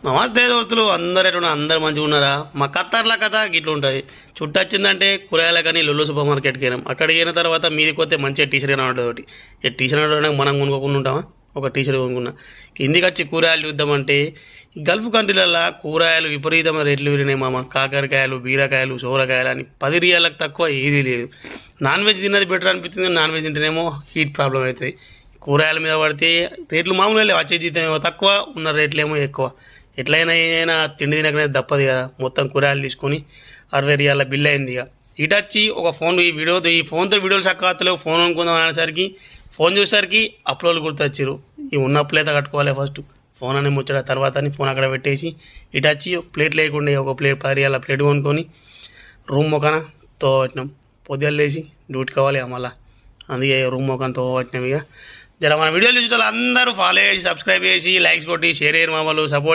నమస్తే దోస్తులు, అందరు ఎట్లా అందరు మంచిగా ఉన్నారా? మా కత్తార్ల కథ గిట్ల ఉంటుంది. చుట్టూ వచ్చిందంటే కూరగాయల కానీ లొల్లు సూపర్ మార్కెట్కి వెళ్ళాం. అక్కడికి అయిన తర్వాత మీదికి వస్తే మంచిగా టీషర్ట్ కనబడుతుంది ఒకటి. ఈ టీషర్ట్ కనబడడానికి మనం కొనుక్కోకుండా ఉంటామా? ఒక టీషర్ట్ కొనుక్కున్నా. కిందికి వచ్చి కూరగాయలు చూద్దామంటే గల్ఫ్ కంట్రీలలో కూరగాయలు విపరీతమైన రేట్లు పెరిగినాయి మామ. కాకరకాయలు, బీరకాయలు, సోరకాయలు అని 10 రియాలకు తక్కువ ఏదీ లేదు. నాన్ వెజ్ తిన్నది బెటర్ అనిపిస్తుంది. నాన్ వెజ్ తింటేనేమో హీట్ ప్రాబ్లం అవుతుంది. కూరగాయల మీద పడితే రేట్లు మామూలుగా లేవు. వచ్చే జీతం ఏమో తక్కువ, ఉన్న రేట్లు ఏమో ఎక్కువ. ఎట్లయినా అయినా తిండి తినకనే తప్పదు కదా. మొత్తం కూరగాయలు తీసుకొని 60 రియాల బిల్ అయింది. ఇక ఇటు వచ్చి ఒక ఫోన్ ఈ ఫోన్తో వీడియోలు చక్కలేవు. ఫోన్ అనుకుందాం అనేసరికి ఫోన్ చూసేసరికి అప్లోడ్లు గుర్తొచ్చారు. ఈ ఉన్న అప్పులైతే కట్టుకోవాలి ఫస్ట్. ఫోన్ అని ముచ్చట తర్వాత అని ఫోన్ అక్కడ పెట్టేసి ఇటు వచ్చి ప్లేట్ లేకుండా ఒక ప్లేట్ 10 రియాల ప్లేట్ కొనుక్కొని రూమ్ మొక్కన తోవట్టినాం. పొద్దున్న లేచి డ్యూటీ కావాలి మళ్ళీ, అందుకే రూమ్ మొక్కన తోవట్టినాం. ఇక జర మన వీడియోలు చూస్తే అందరూ ఫాలో చేసి సబ్స్క్రైబ్ చేసి లైక్స్ కొట్టి షేర్ చేయరు మా వాళ్ళు సపోర్ట్